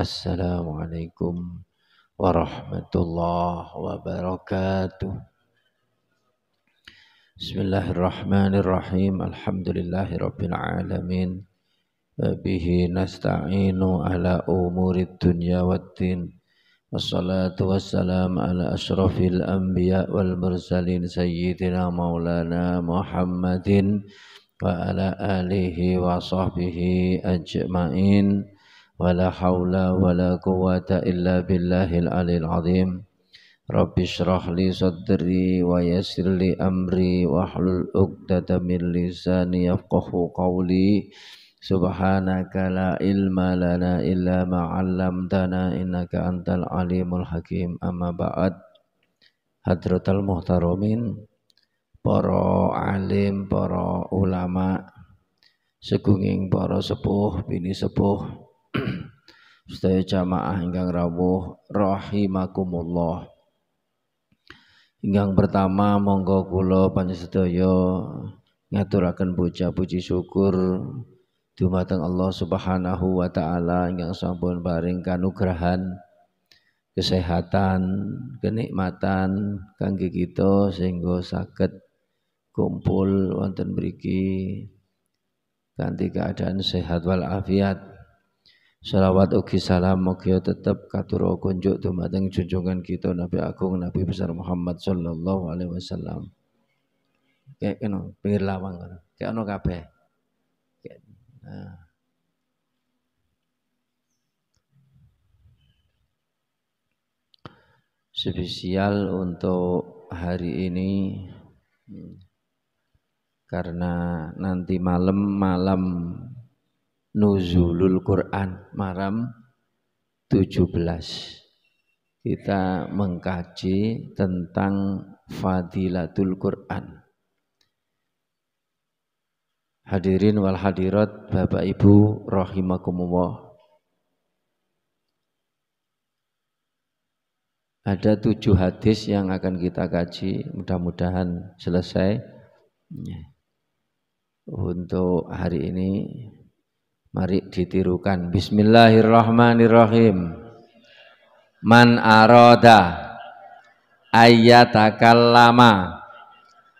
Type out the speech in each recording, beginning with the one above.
Assalamualaikum warahmatullahi wabarakatuh. Bismillahirrahmanirrahim. Alhamdulillahirabbil alamin. Bihi nasta'inu ala umurid dunya waddin. Wassalatu wassalam ala asyrafil anbiya wal mursalin sayyidina maulana Muhammadin wa ala alihi wa sahbihi ajma'in. Wala haula wala quwwata illa billahil alil azim. Rabbi shrah li sadri wa yassir li amri wahlul 'uqdatam min lisani yafqahu qawli. Subhanaka la ilma lana illa ma 'allamtana innaka antal alimul hakim. Amma ba'd. Hadratal muhtaramin, para alim, para ulama, segunging para sepuh bini sepuh, sedaya jamaah ingkang rawuh rahimakumullah. Ingkang pertama monggo kula panjenengan ngaturaken puja-puji syukur dumateng Allah Subhanahu wa taala ingkang sampun paring kanugrahan kesehatan, kenikmatan kangge kita sehingga saged kumpul wonten mriki kanthi keadaan sehat wal afiat. Salawat ugi salam mugia tetep katura kunjuk dumateng junjungan kita Nabi Agung Nabi besar Muhammad sallallahu alaihi wasallam. Kayak kena pinggir lawang ngono. Kayak ono kabeh. Nah. Spesial untuk hari ini karena nanti malam Nuzulul Quran malam 17 kita mengkaji tentang Fadilatul Quran. Hadirin wal hadirat Bapak Ibu rahimakumullah. Ada 7 hadis yang akan kita kaji, mudah-mudahan selesai. Untuk hari ini mari ditirukan. Bismillahirrahmanirrahim. Man arada ayyatakallama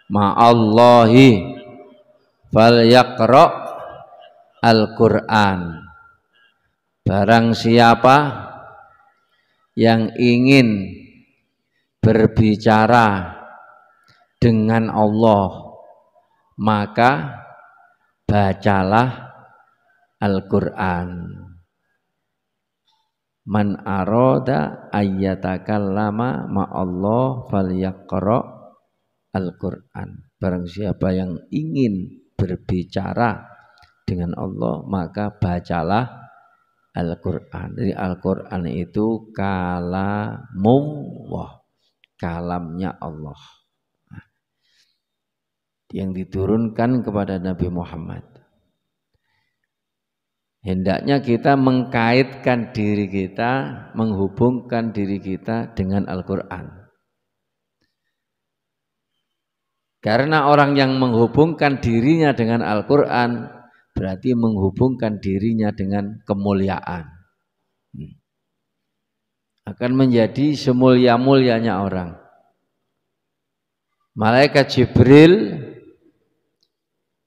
ma'allahi falyaqra al-Qur'an. Barang siapa yang ingin berbicara dengan Allah, maka bacalah Al-Quran. Man arada ayyatakallama ma'allah falyaqra al-Quran. Barang siapa yang ingin berbicara dengan Allah, maka bacalah Al-Quran. Jadi Al-Quran itu kalamullah, kalamnya Allah, yang diturunkan kepada Nabi Muhammad. Hendaknya kita mengkaitkan diri kita, menghubungkan diri kita dengan Al-Quran. Karena orang yang menghubungkan dirinya dengan Al-Quran berarti menghubungkan dirinya dengan kemuliaan. Akan menjadi semulia-mulianya orang. Malaikat Jibril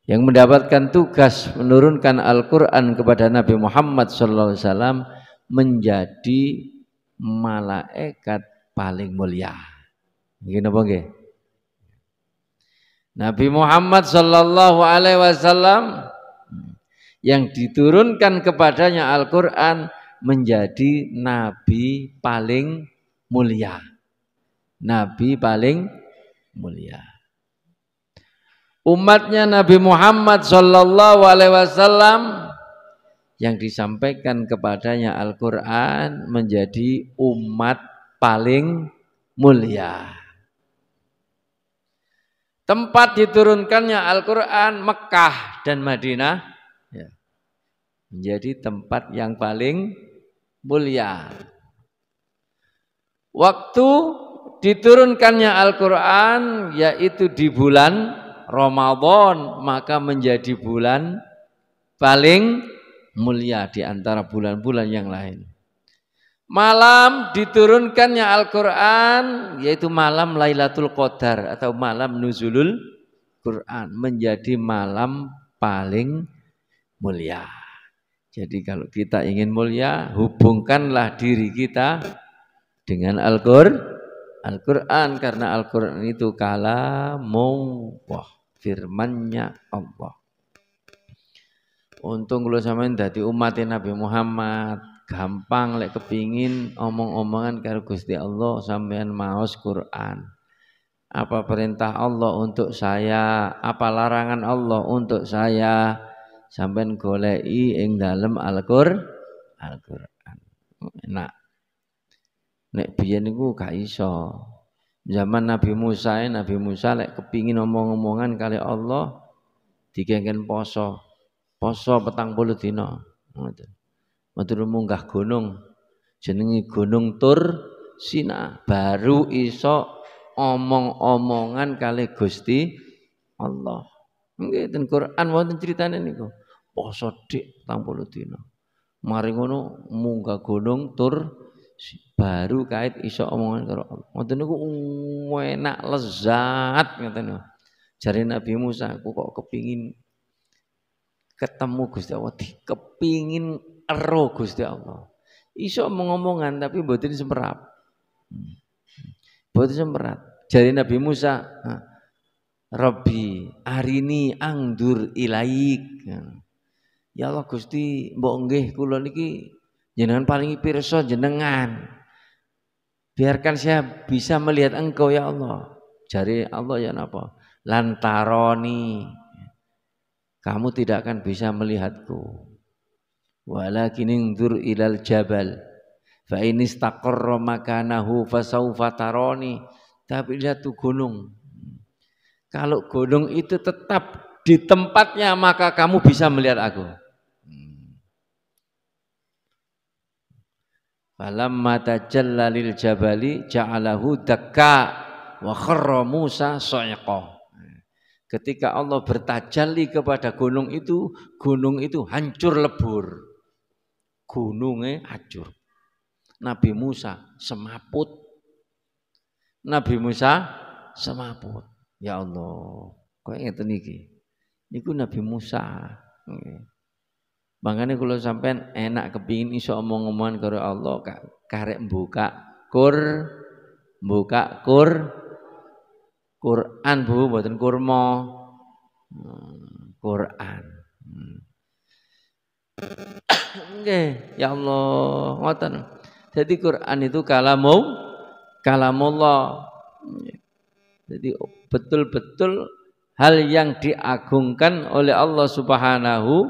yang mendapatkan tugas menurunkan Al-Quran kepada Nabi Muhammad SAW menjadi malaikat paling mulia. Begini apa nggih? Nabi Muhammad SAW yang diturunkan kepadanya Al-Quran menjadi Nabi paling mulia. Nabi paling mulia. Umatnya Nabi Muhammad SAW yang disampaikan kepadanya Al-Quran menjadi umat paling mulia. Tempat diturunkannya Al-Quran Mekah dan Madinah menjadi tempat yang paling mulia. Waktu diturunkannya Al-Quran yaitu di bulan Ramadan, maka menjadi bulan paling mulia di antara bulan-bulan yang lain. Malam diturunkannya Al-Quran yaitu malam Lailatul Qadar atau malam Nuzulul Quran menjadi malam paling mulia. Jadi kalau kita ingin mulia, hubungkanlah diri kita dengan Al-Quran karena Al-Quran itu kalamullah, firman-Nya Allah. Untung kalau sampean dadi umat Nabi Muhammad, gampang lek kepingin omong-omongan karo Gusti Allah sampean maos Quran. Apa perintah Allah untuk saya, apa larangan Allah untuk saya, sampean goleki ing dalem Al-Quran. Enak. Nek biyen niku gak iso. Zaman Nabi Musa lek kepingin omong-omongan kali Allah digengken poso 40 dina. Ngoten. Matur munggah gunung jenenge Gunung Tur Sina baru iso omong-omongan kali Gusti Allah. Nggih ten Quran wonten critane niku. Poso dik 40 dina. Mari ngono munggah gunung Tur baru kait iso omongan karo Allah. Ngoten niku enak lezat ngoten niku. Jare Nabi Musa aku kok kepingin ketemu Gusti Allah, kepingin ero Gusti Allah. Iso ngomongan tapi mboten semprap. Mboten semprap. Jare Nabi Musa, Rabbi arini angdur ilaik. Ya Allah Gusti, mbok nggih kula niki jenengan paringi pirsa jenengan. Biarkan saya bisa melihat Engkau ya Allah. Jare Allah ya napa? Lantaroni. Kamu tidak akan bisa melihatku. Walakin ingdur ilal jabal. Fa in istaqarra makanahu fasaufa tarani. Tapi lihat tuh gunung. Kalau gunung itu tetap di tempatnya maka kamu bisa melihat aku. Falamma tajalla lil jabali ja'alahu dakka wa kharra Musa sa'iqa. Ketika Allah bertajalli kepada gunung itu hancur lebur. Gunungnya hancur. Nabi Musa semaput. Nabi Musa semaput. Ya Allah, kok ngeten iki. Niku Nabi Musa. Makanya kalau sampean enak kepingin iso omong-omongan karo Allah karek buka Quran Bu, mboten kurma. Quran. Nggih, ya Allah, ngoten. Jadi Quran itu kalamullah. Jadi betul-betul hal yang diagungkan oleh Allah Subhanahu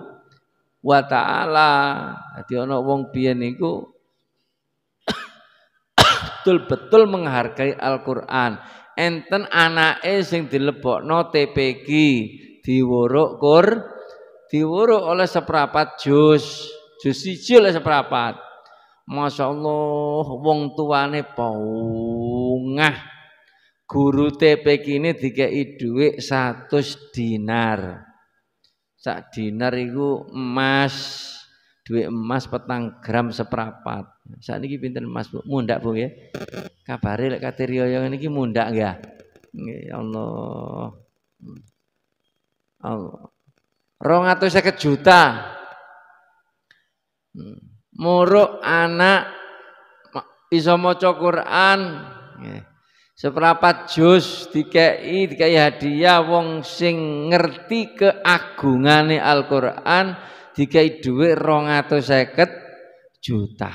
wa taala. Dadi ana wong biyen niku betul-betul menghargai Al-Qur'an. Enten anake sing dilebokno TPQ diwuruk oleh seprapat juz 1 oleh seprapat. Masya Allah wong tuane pongah guru TPQ ini dikei dhuwit 100 dinar. Sak dinar iku emas, duit emas 4 gram seprapat. Sakniki pinten emas Bu? Mundak Bu ya. Kabare lek kate riyo niki mundak nggih. Nggih Allah. Allah. 250 juta. Muruk anak iso maca Quran. Seprapat juz dikei hadiah wong sing ngerti keagungane Al-Qur'an dikei dhuwit 250 juta.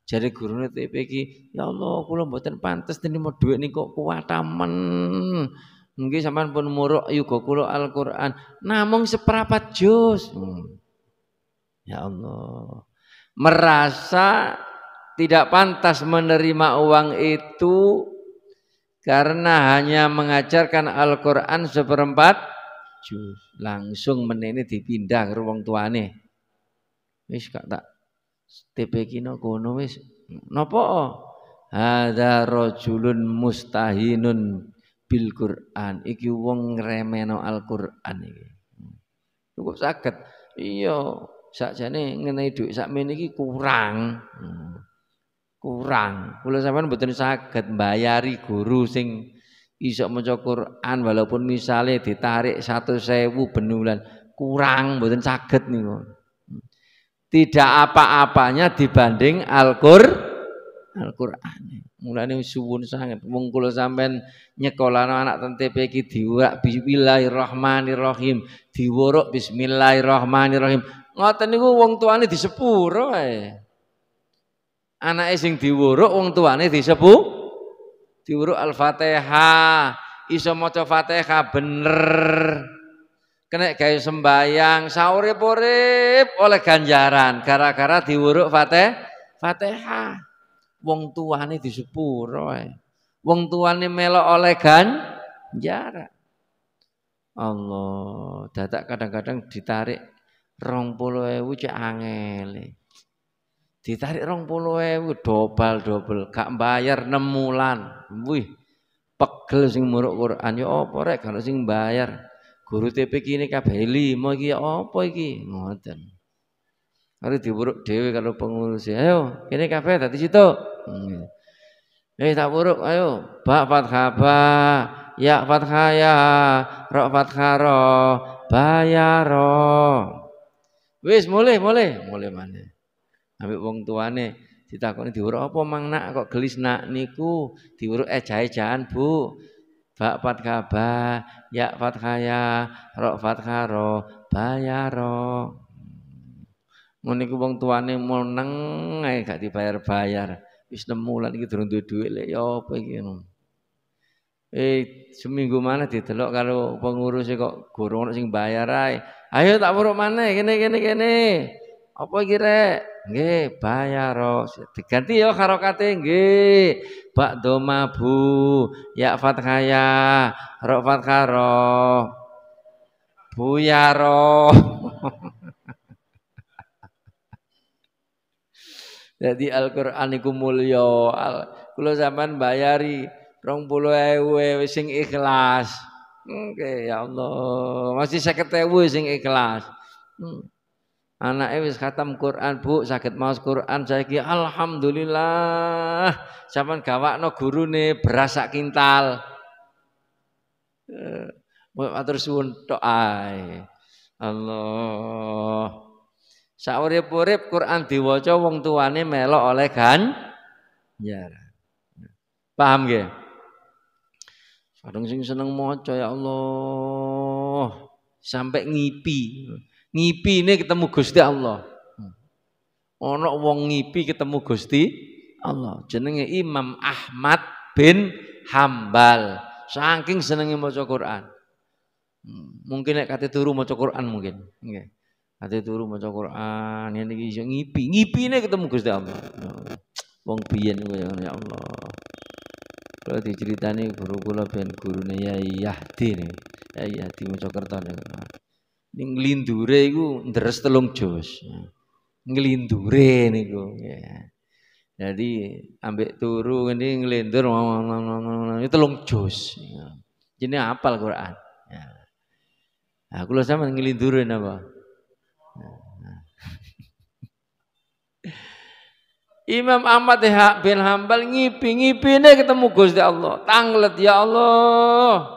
Jare gurune TPQ, ya Allah kula mboten pantes nrimo dhuwit niku kuwatamen. Nggih sampean pun muruk yuga kula Al-Qur'an namung seprapat juz. Ya Allah. Merasa tidak pantas menerima uang itu karena hanya mengajarkan Al-Quran 1/4 juz. Langsung menene dipindah ke wong tuane. Wis gak tak TPQ no kono wis. Napa? Hadza rajulun mustahinun bil Quran. Iki wong ngremeno Al-Quran iki. Cukup saged. Iya, sakjane ngenehi dhuwit sakmene iki kurang. kurang. Kula sampean mboten saged mbayari guru sing iso maca Quran walaupun misalnya ditarik 100.000 ben wulan, kurang mboten saged niku. Tidak apa-apanya dibanding Al-Qur'an. Mulane suwun sanget wong kula sampean nyekolahno anak ten TP iki diurak bismillahirrahmanirrahim, diwuruk bismillahirrahmanirrahim. Ngoten niku wong tuane disepuro ae. Anake sing diwuruk wong tuane diwuruk Al-Fatihah, iso maca Fatihah bener. Kena gawe sembayang saurip-urip oleh ganjaran gara-gara diwuruk Fatihah. Wong tuane disepuro ae. Wong tuane melok oleh ganjaran. Allah, dadak kadang-kadang ditarik 20.000 cek angel. Ditarik 20.000 dobal, gak bayar 6 wulan. Wih, pegel sing muruk Quran ya apa rek kalau sing bayar. Guru TP kini kabeh 5 iki ya apa iki? Ngoten. Harus diburuk dhewe kalau pengurus. Ayo, kene kabeh dadi situ. Tak buruk, ayo. Ba fathah ba, ya fathah ya, ra fathah ra, bayaro. Wis mulai maneh. Ambek wong tuane ditakoni diuruk apa mang nak kok gelis nak niku diuruk eja-ejaan Bu. Ba fathah ba, ya fathah ya, ra fathah ra, bayaro. Ngono niku wong tuane meneng ae gak dibayar-bayar. Wis 6 wulan iki durung duwe dhuwit lek ya apa iki ngono. Seminggu mana didelok karo pengurus kok gurung ono sing bayar ae. Ayo tak buruk maneh kene. Apa iki rek? Nggih, bayar. Diganti ya harokate nggih. Ba'do mabu, ya fathah ya, ra fathah ra. Buyaro. Jadi Al-Qur'an iku mulya. Kula sampean bayari 20.000 sing ikhlas. Oke, ya Allah. Masih 50.000 sing ikhlas. Anake wis khatam Quran, Bu, saged maos Quran saiki alhamdulillah. Sampeyan gawakno gurune beras sak kintal. Matur suwun tok ae. Allah. Saurip-urip Quran diwaca wong tuane melok oleh ganjaran. Paham nggih? Kadang sing seneng maca ya Allah sampai ngipi. Ngipine ketemu Gusti Allah. Ana wong ngipi ketemu Gusti Allah. Jenenge Imam Ahmad bin Hambal. Saking senenge maca Quran. Mungkin nek kate turu maca Quran mungkin. Nggih. Kate turu maca Quran yen iki iso ngipi. Ngipine ketemu Gusti Allah. Wong biyen ya Allah. Kalau diceritani guru kula ben gurune Yai Yahdi nih. Yai Yahdi Mojokerto nih. Nglindure iku ndres 3 juz. Nglindure niku ya. Jadi ambek turu ngene nglindur 3 juz. Jenenge hafal Quran. Ya. Nah, kula sampeyan nglindure napa? Imam Ahmad bin Hambal ngipi-ngipine ketemu Gusti Allah. Tanglet ya Allah.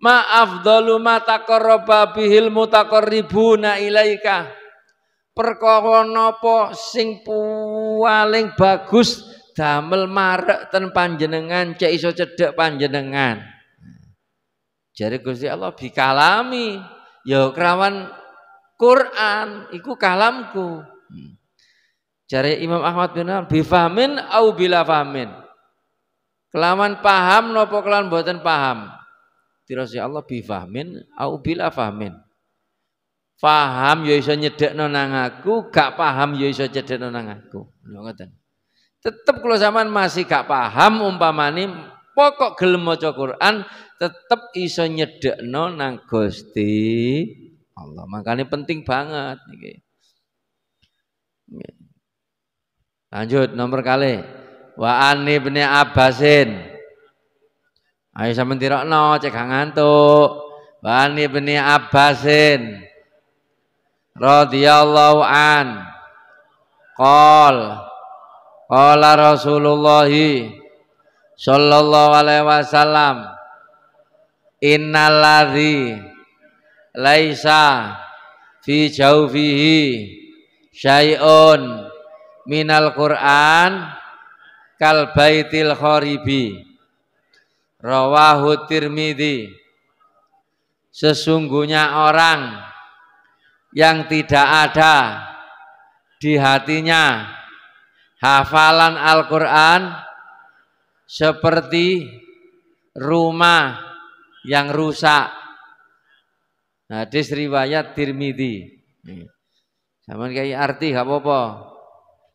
Ma afdalu ma taqarraba bihil mutaqarribuna ilaika. Perkara napa sing paling bagus damel marek ten panjenengan cek iso cedhek panjenengan. Jare Gusti Allah bikalami ya kerawan Quran iku kalamku. Jare Imam Ahmad bin Hanbal bifahmin au bila fahmin. Kelawan paham napa kelawan mboten paham. Dirasi Allah bifahmin au bila fahmin. Paham ya iso nyedekno nang aku, gak paham ya iso nyedekno nang aku. Lho ngoten. Tetep kula sampean masih gak paham umpamane pokok gelem maca Quran tetep iso nyedekno nang Gusti Allah. Makanya penting banget niki. Lanjut nomor kali. Wa an ibni Abbasin. Ayo sampeyan tirokno cek gak ngantuk. Wa an ibni Abbasin radhiyallahu an qol Qala Rasulullah sallallahu alaihi wasallam innalladzi laisa fi jawfihi syai'un minal Qur'an kal baitil kharibi rawahu Tirmidzi. Sesungguhnya orang yang tidak ada di hatinya hafalan Al-Qur'an seperti rumah yang rusak. Hadis riwayat Tirmidzi. Sama kayak arti gak apa-apa.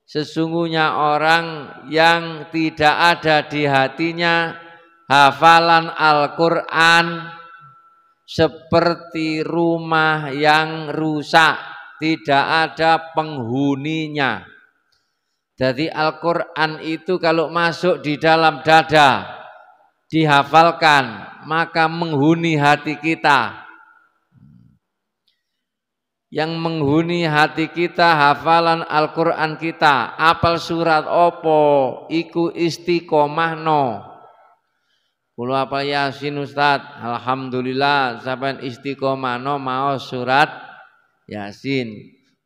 Sesungguhnya orang yang tidak ada di hatinya hafalan Al-Qur'an seperti rumah yang rusak, tidak ada penghuninya. Jadi Al-Qur'an itu kalau masuk di dalam dada dihafalkan, maka menghuni hati kita. Yang menghuni hati kita hafalan Al-Qur'an kita, apal surat opo iku istiqomahno. Kulo apal Yasin Ustaz, alhamdulillah sampean istiqomahno mau surat Yasin.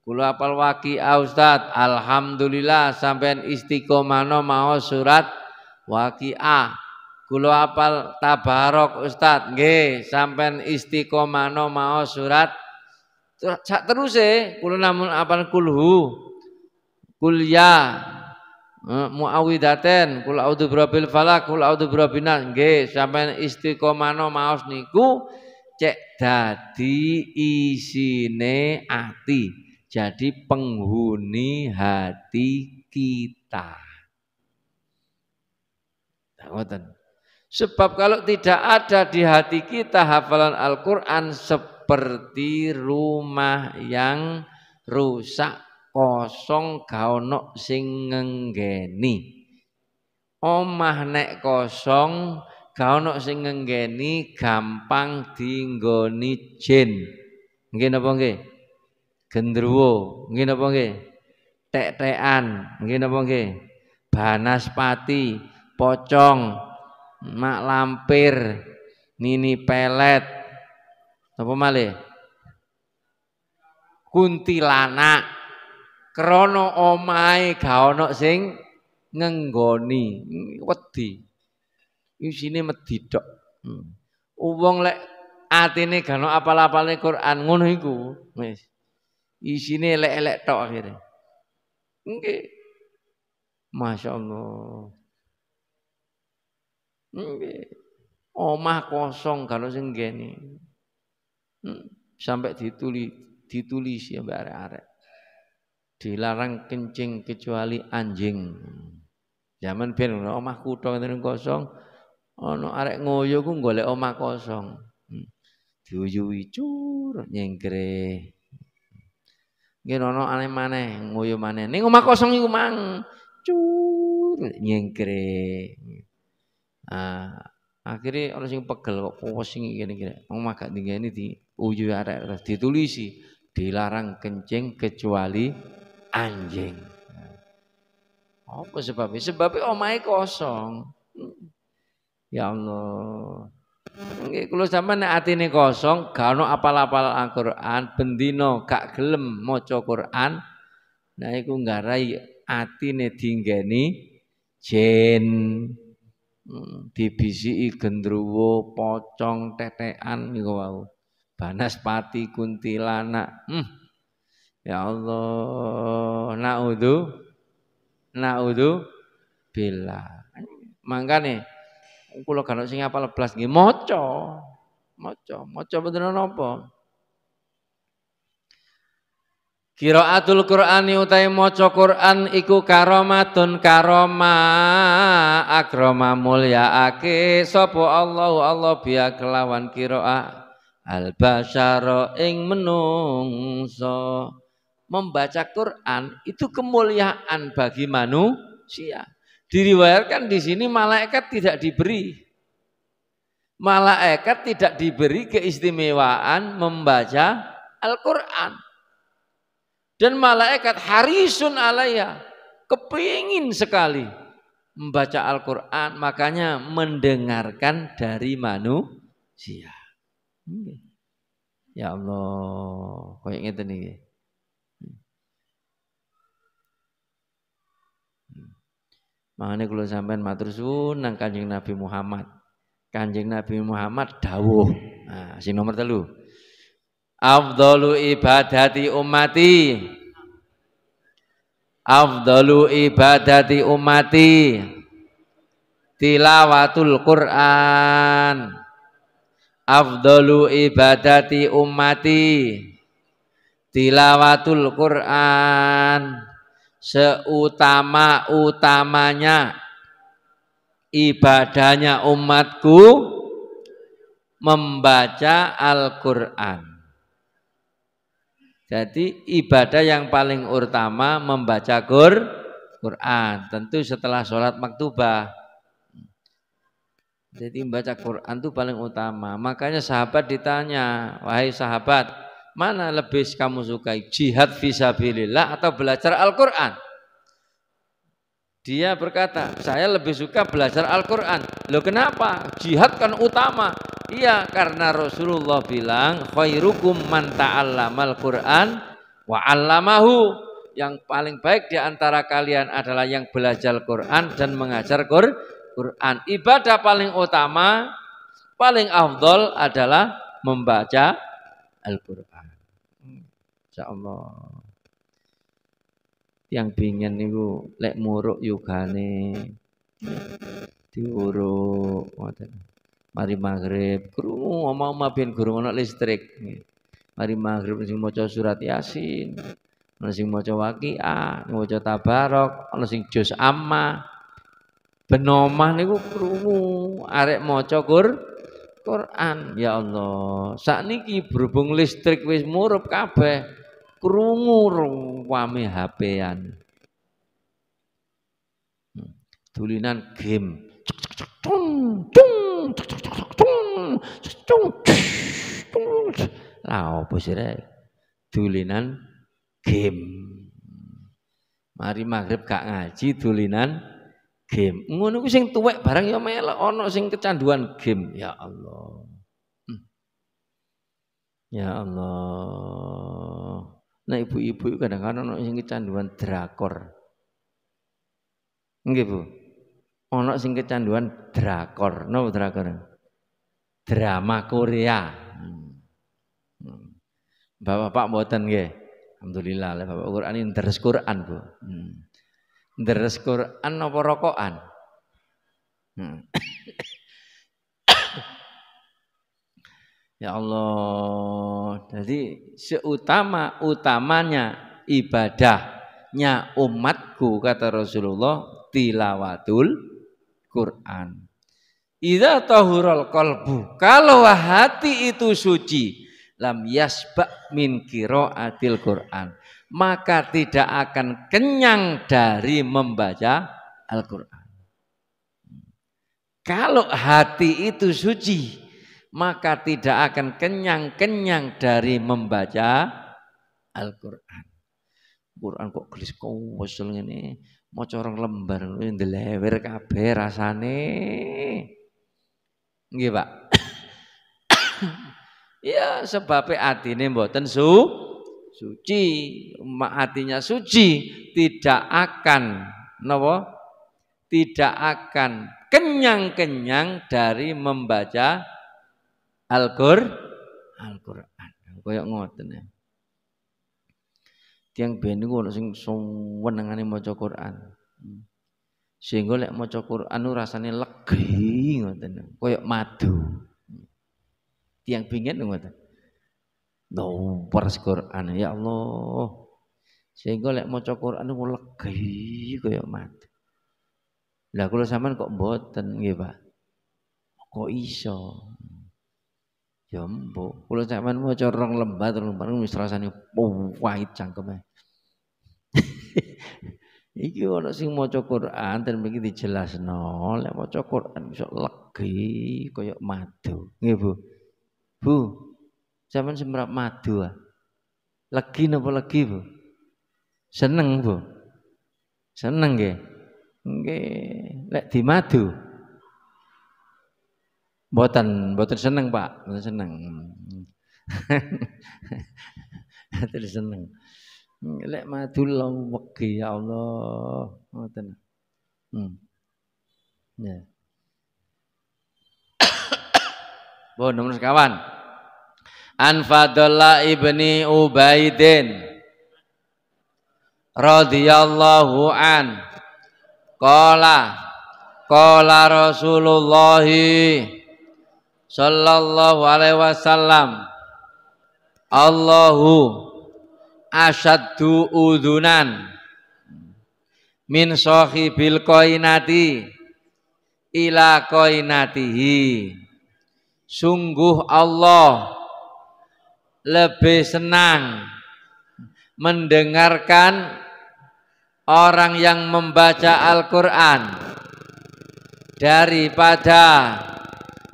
Kulo apal Waqiah Ustaz, alhamdulillah sampean istiqomahno mau surat Waqiah. Kulo apal Tabarok Ustaz, nggih sampean istiqomahno mau surat terus kulo namun apal kulhu kulya muawwidaten kul a'udzu birabbil falaq kul a'udzu birabbin nas nggih sampean istiqomahno maos niku cek dadi isine ati, jadi penghuni hati kita. Sebab kalau tidak ada di hati kita hafalan Al-Qur'an seperti rumah yang rusak kosong gak ono sing ngenggeni. Omah nek kosong gak ono sing ngenggeni gampang dinggoni jin. Nggih napa nggih? Gendruwo, nggih napa nggih? Tek-tekan, nggih napa nggih? Banaspati, pocong, mak lampir, nini pelet. Apa malih? Kuntilanak. Krana omahe gak ono sing ngenggoni, wedi. Isine medhidhok. Wong lek atine gak ono apal-apale Quran ngono iku, wis. Isine elek-elek tok akhire. Nggih. Masyaallah. Nggih. Omah kosong gak ono sing nggeni. Sampai ditulis ya mbak arek-arek dilarang kencing kecuali anjing. Zaman biyen omah kutho ngene kosong ana arek ngoyo ku golek omah kosong. Diuyuhi cur nyengkre. Nggih ana aneh maneh ngoyo maneh. Ning omah kosong iku mang cur nyengkre. Akhirnya orang sing pegel kok pusing gini-gini. Omah gak tinggi di uju arek terus ditulisi dilarang kencing kecuali anjing. Apa sebabnya? Sebabnya omahe kosong. Ya Allah. Nggih kula sampean nek atine kosong, gak ono apal-apal Al-Qur'an, bendina gak gelem maca Qur'an, nah iku nggarai atine dinggeni jin. Dibisiki gendruwo, pocong, tetekan niku wau. Banaspati, kuntilanak. Ya Allah, naudzu billah. Mangkane kula kan sing apal blas nggih maca bener napa? Qiraatul Qur'ani utai maca Qur'an iku karomatun karomah akrama mulyaake sapa Allah biya kelawan qiraah al basyara ing menungso. Membaca Quran itu kemuliaan bagi manusia. Diriwayatkan di sini malaikat tidak diberi. Malaikat tidak diberi keistimewaan membaca Al-Qur'an. Dan malaikat harisun alaiya, kepingin sekali membaca Al-Qur'an, makanya mendengarkan dari manusia. Ya Allah, koyo ngeten iki. Makanya kalau sampean matur suwun nang Kanjeng Nabi Muhammad. Kanjeng Nabi Muhammad dawuh. Nah, sing nomor 3. Afdalu ibadati ummati. Afdalu ibadati ummati. Tilawatul Quran. Afdalu ibadati ummati. Tilawatul Quran. Seutama-utamanya ibadahnya umatku membaca Al-Quran. Jadi ibadah yang paling utama membaca Quran. Tentu setelah sholat maktubah. Jadi membaca Quran itu paling utama. Makanya sahabat ditanya, wahai sahabat, mana lebih kamu sukai, jihad fisabilillah atau belajar Al-Quran? Dia berkata, saya lebih suka belajar Al-Quran. Loh kenapa? Jihad kan utama. Iya, karena Rasulullah bilang, khairukum man ta'allamal Quran wa 'allamahu. Yang paling baik di antara kalian adalah yang belajar Quran dan mengajar Quran. Ibadah paling utama, paling afdol adalah membaca Al-Quran. Insyaallah. Yang pingin niku lek muruk yugane diuruk ngoten. Mari maghrib krungu omah-omah ben gurung ana listrik. Mari maghrib sing maca surat Yasin, ana sing maca Waqiah, maca Tabarok, ana sing juz amma. Ben omah niku krungu arek maca Quran. Ya Allah, sakniki berhubung listrik wis murup kabeh. Krungu wame HP-an. Tulinan game. Lah opo sih rek? Tulinan game. Mari maghrib gak ngaji tulinan game. Ngono ku sing tuwek barang ya melok ana sing kecanduan game. Ya Allah. Ya Allah. Nah ibu-ibu kadang-kadang ana sing kecanduan drakor. Nggih Bu. Ana sing kecanduan drakor. Napa drakor? Drama Korea. Bapak mboten nggih. Alhamdulillah le Bapak Quran ini deres Quran, Bu. Deres Quran apa rokokan? Ya Allah, jadi seutama-utamanya ibadahnya umatku kata Rasulullah tilawatul Quran. Idza tahural qalbu, kalau hati itu suci, lam yasba min qiraatil Quran, maka tidak akan kenyang dari membaca Al-Quran. Kalau hati itu suci, maka tidak akan kenyang-kenyang dari membaca Al-Quran. Quran kok gelis kowesel ngene, maca rong lembar ndelewer kabeh rasane. Nggih, Pak. Ya sebab atine mboten suci. Hatinya suci tidak akan napa? Tidak akan kenyang-kenyang dari membaca Al-Qur'an. Kayak ngoten ya. Tiang ben niku ana sing senengane maca Quran. Sehingga lek maca Quran rasane legi ngoten. Kayak madu. Tiang pingin ngoten. Pers Quran ya Allah. Sehingga lek maca Quran niku legi kayak madu. Lah kula sampean kok mboten nggih, Pak. Kok iso? Ya mbok, kula sampean maca rong lembar wis rasane pahit cangkeme. Iki ana sing maca Quran ten mriki dijelasno, lek maca Quran iso legi kaya madu. Nggih, Bu. Bu, sampean semrap madu ah. Legi napa legi, Bu? Seneng, Bu? Seneng nggih. Nggih, lek di madu. Mboten seneng, Pak. Mboten seneng. Mboten seneng. Lek madu wegi ya Allah. Ngoten. Ya. Bon, nomor sekawan. An Fadlullah ibni Ubaidin radhiyallahu an qala Rasulullah sallallahu alaihi wasallam Allahu asyaddu udhunan min sahibil qainati ila qainatihi. Sungguh Allah lebih senang mendengarkan orang yang membaca Al-Quran daripada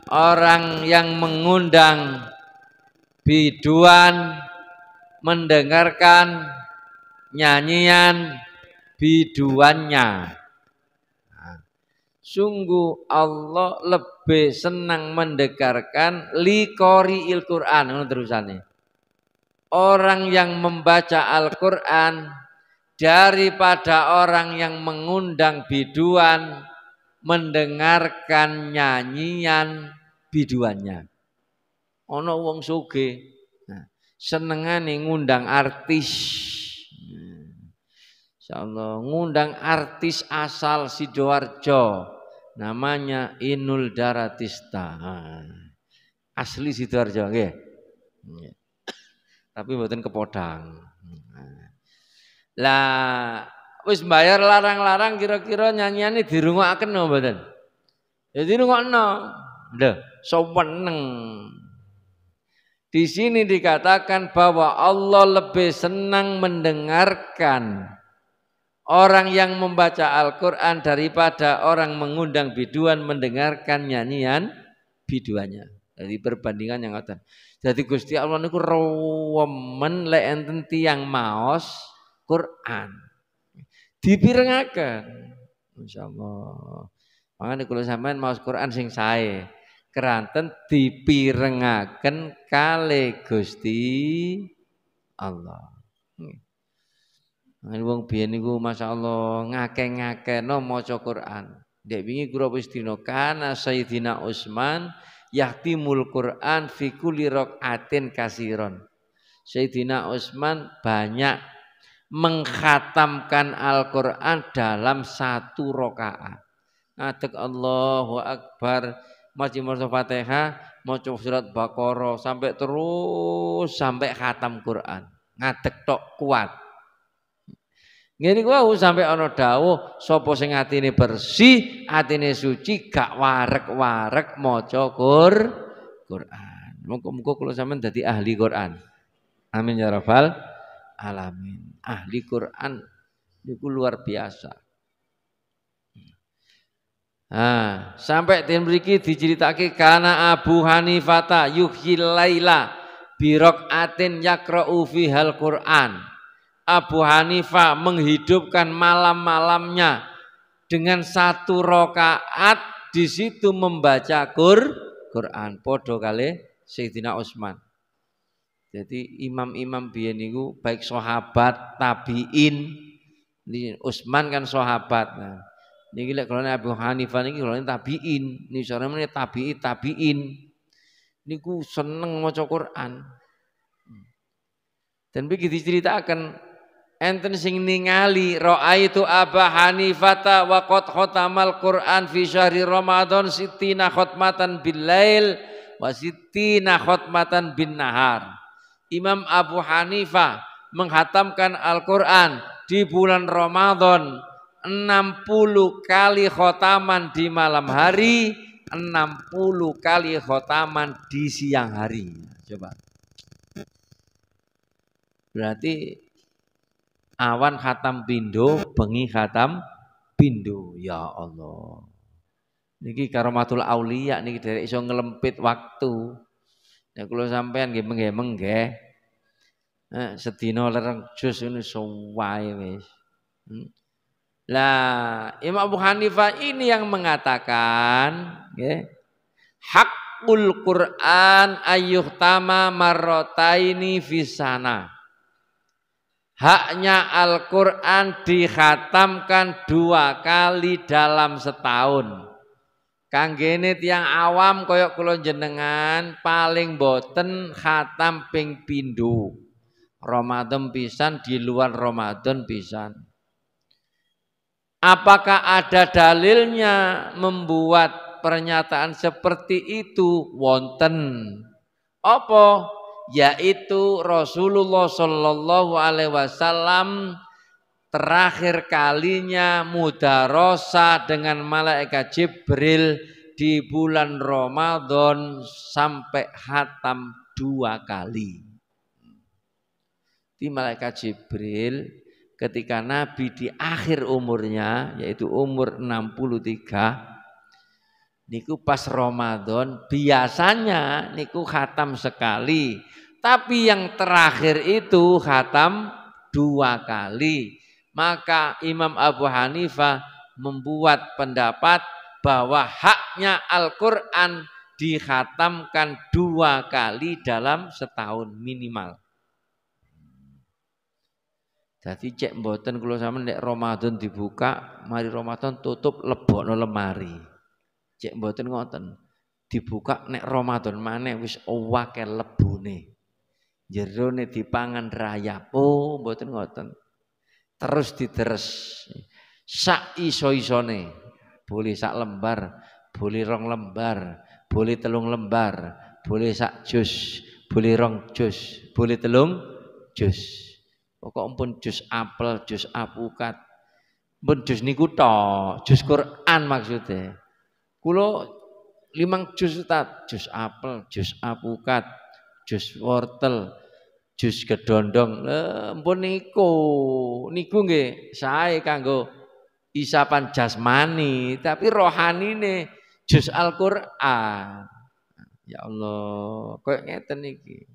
orang yang mengundang biduan mendengarkan nyanyian biduannya. Sungguh Allah lebih senang mendengarkan liqori'il Quran. Terusannya orang yang membaca Al-Quran daripada orang yang mengundang biduan mendengarkan nyanyian biduannya. Ono wong sugih senengane ngundang artis. Insyaallah ngundang artis asal Sidoarjo namanya Inul Daratista. Asli Sidoarjo nggih. Tapi mboten kepodang. Lah wis bayar larang-larang kira-kira nyanyiane dirungokaken no mboten? Ya dirungokno. Lho, seneng. Di sini dikatakan bahwa Allah lebih senang mendengarkan orang yang membaca Al-Quran daripada orang mengundang biduan mendengarkan nyanyian biduannya. Jadi perbandingan yang ngoten. Jadi Gusti Allah niku remen lek enten tiyang maos Quran. Dipirengaken. Insyaallah. Mangane kula sampean maos Quran sing sae. Keranten dipirengaken kalih Gusti Allah. Wong biyen niku masyaallah ngakeh-ngakehno maca Quran. Dek wingi kula wis dina kana Sayyidina Utsman yahtimul Quran fi kulli rakaatin kasiron. Sayyidina Utsman banyak mengkhatamkan Al-Qur'an dalam satu rakaat. Ngadeg Allahu Akbar, maca Fatihah, maca surat Baqarah sampai terus sampai khatam Quran. Ngadeg tok kuat. Ngene ku sampai ana dawuh sapa sing atine bersih, atine suci, gak warek-warek maca Quran. Muga-muga kula sampean dadi ahli Quran. Amin ya rabbal alamin. Ahli Quran niku luar biasa. Sampai ten mriki diceritake kana Abu Hanifah yuhyil laila bi raqatin yaqra'u fihal Quran. Abu Hanifah menghidupkan malam-malamnya dengan satu rakaat di situ membaca Quran. Podo kali Sayyidina Utsman. Jadi imam-imam biyen niku baik sahabat, tabiin. Utsman kan sahabat. Nah, niki lek kalane Abu Hanifah niki kalane tabiin. Niki sarane tabiin. Niku seneng maca Quran. Dan begitu diceritakan enten sing ningali raaitu Abu Hanifah wa qad khatamal Quran fi syahri Ramadan sittina khatmatan bil lail wa sittina khatmatan bin nahar. Imam Abu Hanifah menghatamkan Al-Quran di bulan Ramadan 60 kali khotaman di malam hari, 60 kali khotaman di siang hari. Coba. Berarti awan khatam pindo, bengi khatam pindo. Ya Allah. Niki karomatul auliya niki derek iso ngelempit waktu. Nek kula sampean nggih menggemeng nggih. Sedina lereng jus ngene suwae wis. Lah Imam Abu Hanifah ini yang mengatakan hakul Quran ayyuhtama marrotaini fisana. Haknya Al-Quran dikhatamkan 2 kali dalam setahun. Kanggene tiyang awam koyok kula jenengan paling boten khatam ping pindho. Ramadan pisan di luar Ramadan pisan. Apakah ada dalilnya membuat pernyataan seperti itu? Wonten. Apa? Yaitu Rasulullah Shallallahu Alaihi Wasallam terakhir kalinya mudarosah dengan malaikat Jibril di bulan Ramadan sampai khatam 2 kali. Di malaikat Jibril ketika Nabi di akhir umurnya yaitu umur 63 niku pas Ramadan biasanya niku khatam sekali, tapi yang terakhir itu khatam 2 kali. Maka Imam Abu Hanifah membuat pendapat bahwa haknya Al-Quran dikhatamkan 2 kali dalam setahun minimal. Jadi cek mboten kula sampeyan nek Ramadan dibuka, mari Ramadan tutup lebokno lemari. Cek mboten ngoten. Dibuka nek Ramadan maneh wis akeh lebune. Jerone dipangan rayap. Oh, mboten ngoten. Terus diteres. Sak iso-isone. Boleh sak lembar, boleh 2 lembar, boleh 3 lembar, boleh sak jus, boleh 2 jus, boleh 3 jus. Pokok pun jus apel, jus apukat. Pun jus niku tok, jus Quran maksudnya. Kulo 5 jus Ustaz, jus apel, jus apukat, jus wortel, jus gedondong. Mpun niku nggih sae kanggo isapan jasmani, tapi rohanine jus Al-Qur'an. Ya Allah, koyo ngeten iki.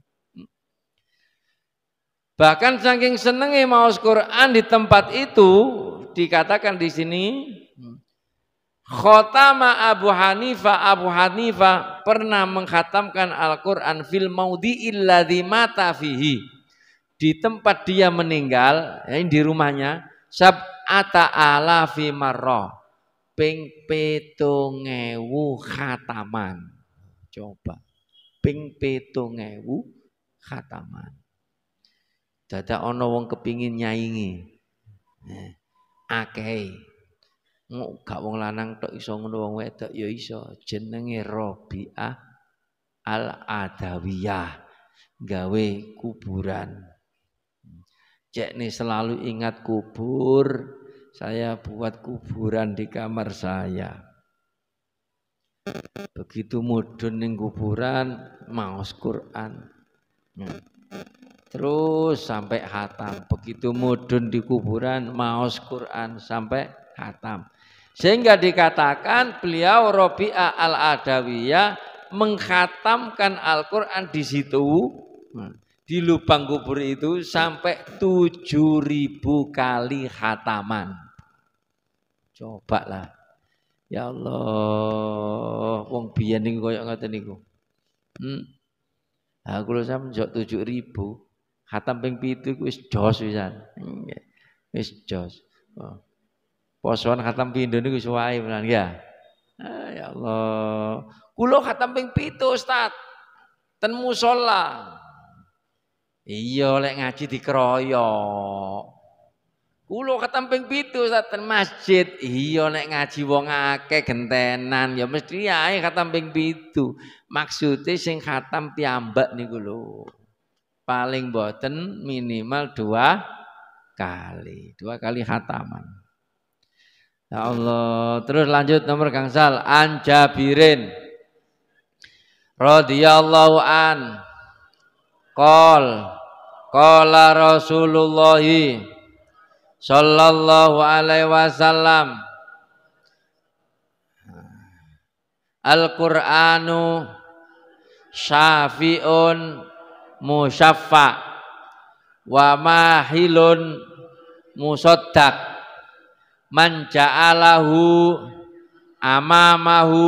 Bahkan saking senenge maos Quran di tempat itu dikatakan di sini Khotama Abu Hanifah pernah mengkhatamkan Al-Quran fil maudhi'il ladzi mata fihi, di tempat dia meninggal, di rumahnya, sab'ata alafi marrah, ping 7.000 khataman. Coba ping 7.000 khataman. Dadak ana wong kepingin nyaingi. Akeh. Gak wong lanang tok iso ngono, wong wedok ya iso. Jenenge Rabi'ah Al-Adawiyah, gawe kuburan. Cekne selalu ingat kubur, saya buat kuburan di kamar saya. Begitu mudhun ning kuburan maos Quran. Terus sampai khatam. Begitu mudhun di kuburan maos Quran sampai khatam. Sehingga dikatakan beliau Rabi'ah Al-Adawiyah mengkhatamkan Al-Quran di situ, di lubang kubur itu sampai 7.000 kali khataman. Cobalah. Ya Allah, wong biyen niku koyo ngoten niku. Aku lho sampe njok 7.000, khatam ping 7 iku wis jos pisan. Wis jos. Posoan khatam pindho niku wis wae menan ya. Ya Allah. Kula khatam ping 7 Ustaz. Ten musala. Iya lek ngaji dikeroyok. Kula khatam ping 7 Ustaz ten masjid. Iya nek ngaji wong akeh gentenan ya mesti ae khatam ping 7. Maksude sing khatam piyambak niku lho. Paling boten minimal 2 kali. 2 kali khataman. Ya Allah, terus lanjut nomor gangsal an Jabirin radhiyallahu an qala Rasulullah sallallahu alaihi wasallam Al-Qur'anu syafi'un musyaffa wa mahilun musaddaq man ja'alahu amamahu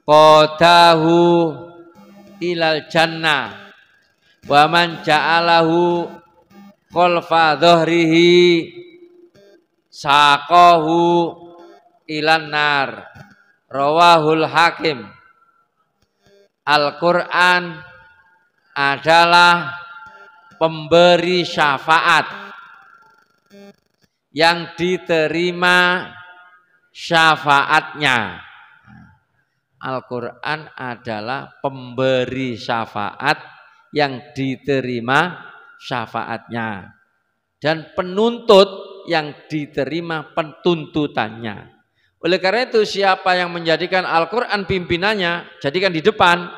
qadahu ilal jannah wa man ja'alahu khalfa dhahrihi saqahu ilan nar. Rawahul Hakim. Al-Quran adalah pemberi syafaat yang diterima syafaatnya. Al-Quran adalah pemberi syafaat yang diterima syafaatnya, dan penuntut yang diterima pentuntutannya. Oleh karena itu, siapa yang menjadikan Al-Quran pimpinannya, jadikan di depan,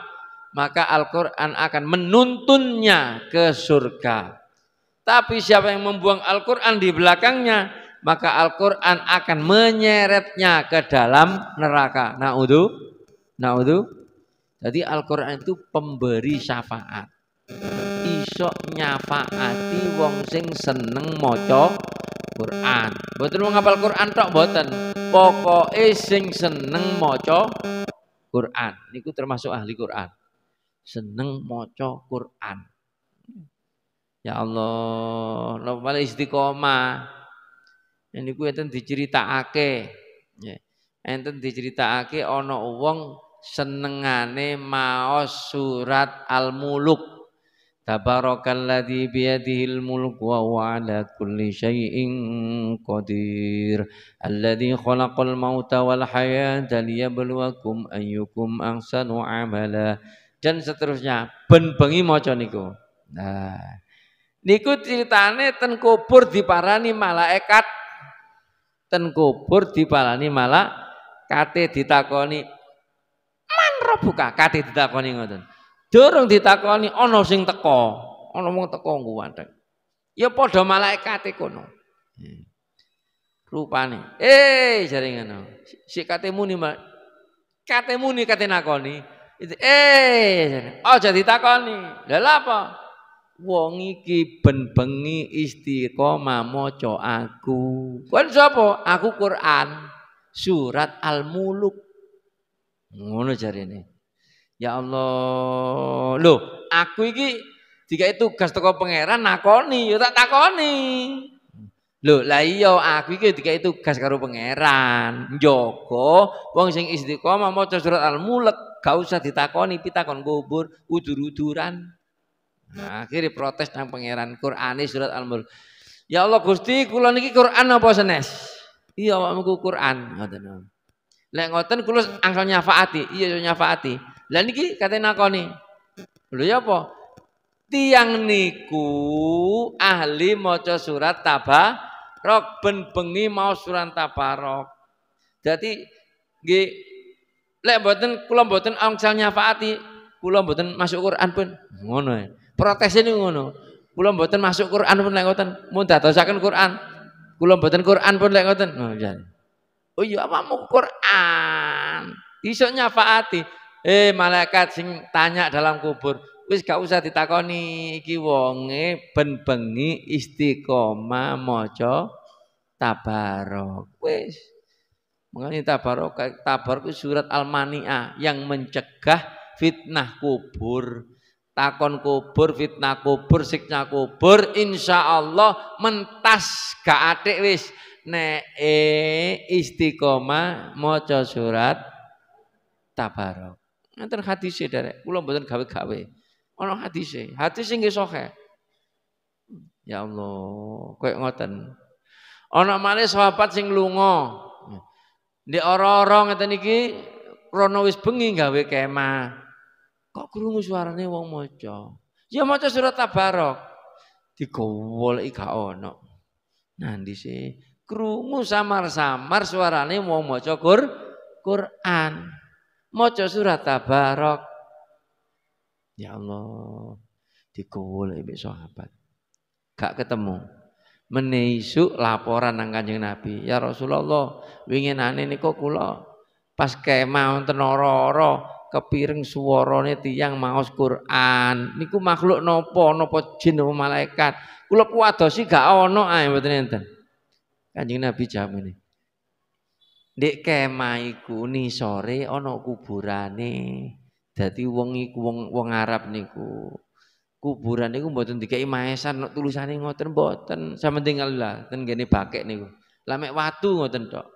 maka Al-Quran akan menuntunnya ke surga. Tapi siapa yang membuang Al-Quran di belakangnya, maka Al-Quran akan menyeretnya ke dalam neraka. Na'udhu. Jadi Al-Quran itu pemberi syafaat. Isok nyafaati wong sing seneng maca Quran. Mboten wong ngapal Quran tok mboten. Pokoke sing seneng maca Quran niku termasuk ahli Quran. Seneng maca Quran. Ya Allah, napa istiqomah. Niku enten diceritakake. Nggih. Enten diceritakake ana wong senengane maos surat Al-Muluk. Tabarakalladzi biyadihil mulku wa huwa ala kulli syai'in qadir. Alladzi khalaqal mauta wal hayata liyabluwakum ayyukum ahsanu amala. Dan seterusnya. Ben bengi maca niku. Nah, niku ceritane ten kubur diparani malaikat. Ten kubur diparani malaikat ditakoni man rabbuka, kate ditakoni ngoten. Durung ditakoni ana sing teka, ana wong teka nguwandhek. Ya padha malaikate kono. Rupane, jare ngono. Sik kate muni kate nakoni. Aja ditakoni. Lha apa? Wong iki ben bengi istiqomah maca aku. Kon sapa? Aku Quran. Surat Al-Muluk. Ngono jarene. Ya Allah, loh, aku iki dikai tugas teko pangeran nakoni, ya tak takoni. Loh, lah iya aku iki dikai tugas karo pangeran, njaga wong sing istiqomah maca surat Al-Mulk, gak usah ditakoni pitakon kubur, udur-uduran. Nah, akhirnya protes nang pangeran, Qur'ane surat Al-Mulk. Ya Allah Gusti, kula niki Qur'an apa senes? Iya, awakmu Qur'an, ngoten. Lek ngoten kula angsal nyafaati, iya nyafaati. Lah niki kate nakoni. Lho ya apa? Tiang niku ahli maca surat Tabarok, ben bengi mau surat Tabarok. Dadi nggih lek mboten kula mboten angsal nyafaati, kula mboten masuk Quran pun. Ngono ya. Protes niku ngono. Kula mboten masuk Quran pun lek ngoten. Mun dadosaken Quran. Kula mboten Quran pun lek ngoten. Oh iya apa mau Quran? Iso nyafaati. Malaikat sing tanya dalam kubur, wis gak usah ditakoni iki wonge ben bengi istiqomah maca Tabarok. Wis. Mengani Tabarok surat Al-Mani'ah yang mencegah fitnah kubur. Takon kubur, fitnah kubur, siksa kubur, insyaallah mentas gak atik wis nek istiqomah maca surat Tabarok. Nanten hadise derek, kula mboten gawe-gawe. Ana hadise, hadise nggih sahih. Ya Allah, koyo ngoten. Ana malih sahabat sing lunga. Ndek ora-ora ngeten iki krana wis bengi gawe kemah. Kok krungu suarane wong maca. Ya maca surat Tabarok. Digoleki gak ana. Nah ndise krungu samar-samar suarane wong maca Quran. Maca surat Tabarok. Ya Allah, digoleki mbek sahabat. Gak ketemu. Menisuk laporan nang Kanjeng Nabi. Ya Rasulullah, winginane niku kula pas kemah wonten ora-ora kepireng suarane tiyang maos Quran. Niku makhluk napa jin napa malaikat. Kula kuwadosi gak ana ae mboten enten. Kanjeng Nabi jawab ini. Ndek kemah iku nisore ana kuburane. Dadi wong iku wong Arab niku. Kuburan niku mboten dikai maesan nek tulisane ngoten mboten. Sampe tinggal lah ten kene bakek niku. Lah mek watu ngoten tok.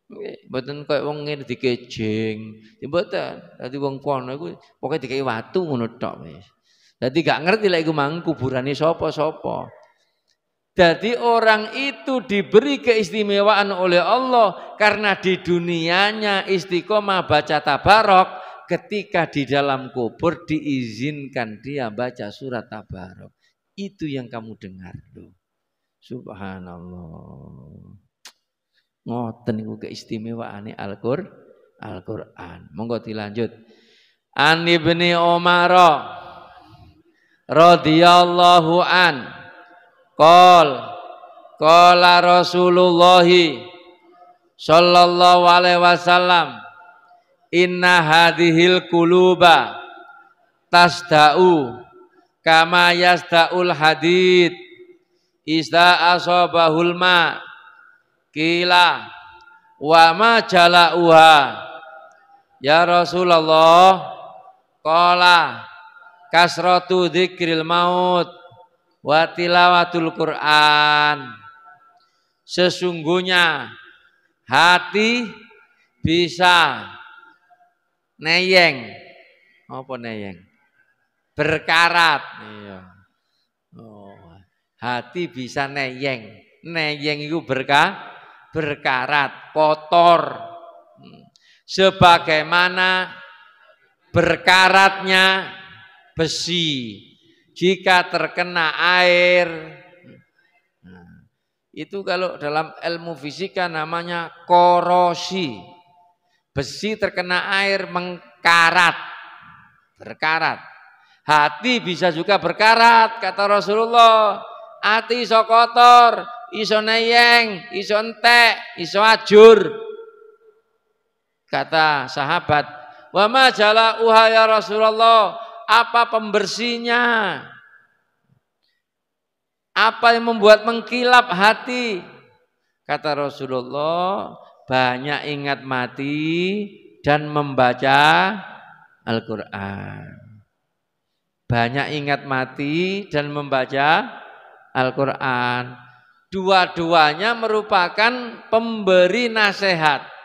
Nggih, mboten koyo wong ngene dikejing. Mboten. Dadi wong kono iku pokoke dikai watu ngono tok wis. Dadi gak ngerti lek iku mang kuburane sapa-sapa. Jadi orang itu diberi keistimewaan oleh Allah karena di dunianya istiqomah baca tabarok, ketika di dalam kubur diizinkan dia baca surat tabarok. Itu yang kamu dengar loh. Subhanallah. Ngoten niku keistimewaane Al-Qur'an. Monggo dilanjut. An Ibni Umar radhiyallahu an Qala Rasulullah sallallahu alaihi wasallam inna hadhil quluba tasda'u kama yasda'ul hadid isda asabahul ma kila wa ma jala'uha ya Rasulullah qala kasratu dzikril maut wa tilawatul Quran. Sesungguhnya hati bisa neyeng. Apa neyeng? Berkarat. Iya. Oh, hati bisa neyeng. Neyeng itu berkarat, kotor. Sebagaimana berkaratnya besi jika terkena air. Nah, itu kalau dalam ilmu fisika namanya korosi. Besi terkena air mengkarat, berkarat. Hati bisa juga berkarat, kata Rasulullah. Hati iso kotor, iso neyeng, iso entek, iso ajur. Kata sahabat, wa ma jala'uha ya Rasulullah. Apa pembersihnya? Apa yang membuat mengkilap hati? Kata Rasulullah, banyak ingat mati dan membaca Al-Quran. Banyak ingat mati dan membaca Al-Quran. Dua-duanya merupakan pemberi nasihat.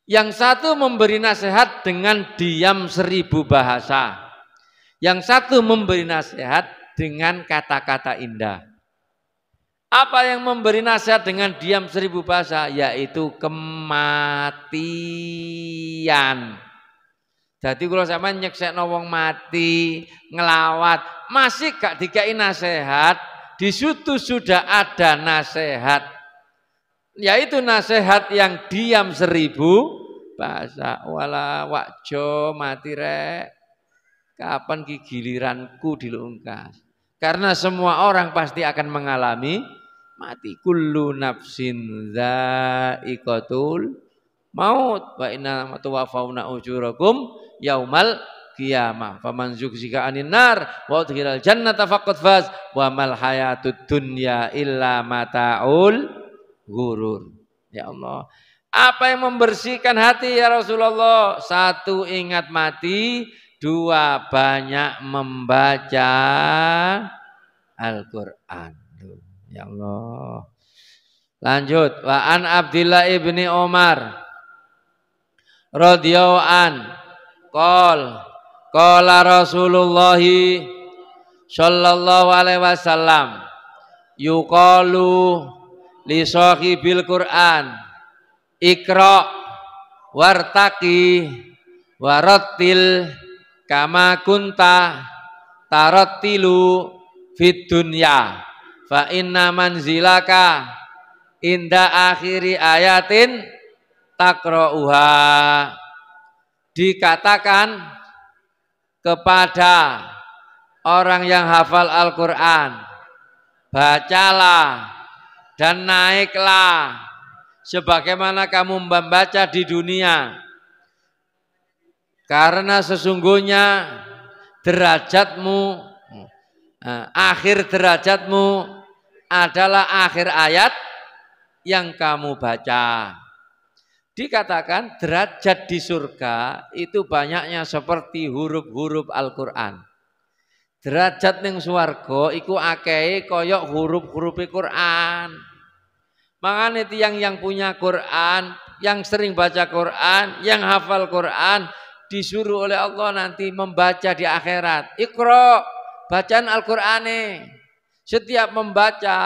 Yang satu memberi nasihat dengan diam 1000 bahasa. Yang satu memberi nasihat dengan kata-kata indah. Apa yang memberi nasihat dengan diam 1000 bahasa? Yaitu kematian. Jadi kalau sama nyeksekno wong mati, ngelawat, masih gak dikai nasihat, di situ sudah ada nasihat. Yaitu nasihat yang diam 1000 bahasa. Wala wakjo mati rek, kapan ki giliranku dilungkas. Karena semua orang pasti akan mengalami mati. Kullu nafsin dha'iqatul maut wa inna tuwaffawna ujurakum yaumal qiyamah. Faman zuhziha 'anil nar wa udkhilal jannata faqad faz wa mal hayatud dunya illa mata'ul gurur. Ya Allah, apa yang membersihkan hati ya Rasulullah? Satu, ingat mati. Dua, banyak membaca Al-Quran. Ya Allah. Lanjut. Wa an Abdillah ibni Umar radhiyallahu an qala Rasulullah sallallahu alaihi wasallam yuqalu li sahibil Quran ikra wartaqi warattil kama kunta tarattilu fid dunya fa inna manzilaka inda akhiri ayatin takra'uha. Dikatakan kepada orang yang hafal Al-Quran, bacalah dan naiklah sebagaimana kamu membaca di dunia, karena sesungguhnya derajatmu, akhir derajatmu adalah akhir ayat yang kamu baca. Dikatakan derajat di surga itu banyaknya seperti huruf-huruf Al-Qur'an. Derajat ning swarga iku akehe kaya huruf-huruf Qur'an. Makanya tiyang yang punya Quran, yang sering baca Quran, yang hafal Quran, disuruh oleh Allah nanti membaca di akhirat. Iqra, bacaan Al-Qur'ane. Setiap membaca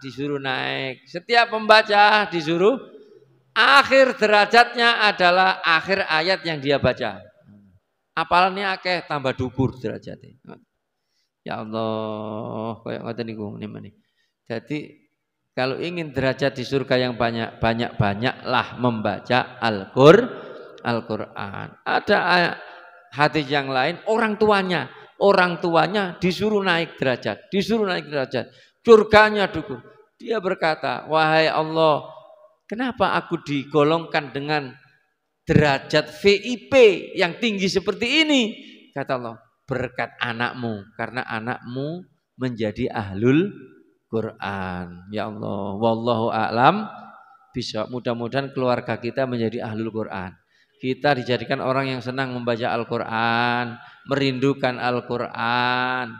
disuruh naik. Setiap membaca disuruh akhir derajatnya adalah akhir ayat yang dia baca. Apalannya akeh tambah dukur derajatnya. Ya Allah, kayak ngoten niku nimane. Jadi kalau ingin derajat di surga yang banyaklah membaca Al-Qur'an. Ada hadis yang lain, orang tuanya disuruh naik derajat, surganya dukur. Dia berkata, wahai Allah, kenapa aku digolongkan dengan derajat VIP yang tinggi seperti ini? Kata Allah, berkat anakmu, karena anakmu menjadi ahlul Quran. Ya Allah, wallahu a'lam bisa. Mudah-mudahan keluarga kita menjadi ahlul Quran. Kita dijadikan orang yang senang membaca Al-Quran, merindukan Al-Quran.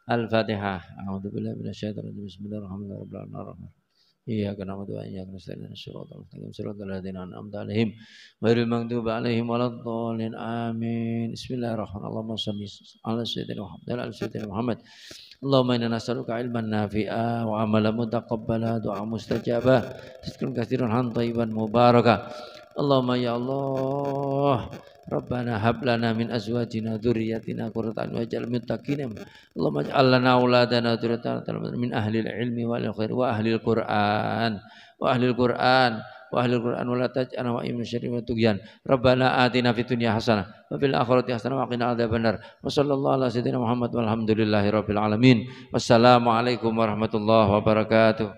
Al-Fatihah. A'udzubillahi minasyaitonir rajim. Bismillahirrahmanirrahim. Iyyaka na'budu wa iyyaka nasta'in. Shiratal mustaqim. Shiratal ladzina an'amta 'alaihim ghairil maghdubi 'alaihim waladdallin. Amin. Bismillahirrahmanirrahim. Shalli 'ala sayyidina Muhammad. Allahumma inna nas'aluka ilman nafi'a wa amalan mutaqabbala du'a mustajabah rizqan katsiran thayyiban mubaraka. Allahumma ya Allah Rabbana hab lana min azwajina dzurriyyatina qurrata a'yun waj'al muttaqina. Allahumma ij'al lana auladana dzurriyyatan min ahli ilmi wal khair wa ahli al-Qur'an wa la taj'alna wa min syarri ma tughyan. Rabbana atina fid dunya hasanah wa fil akhirati hasanah wa qina adzabannar. Wa sallallahu ala sayyidina Muhammad walhamdulillahi rabbil alamin. Wassalamu alaikum warahmatullahi wabarakatuh.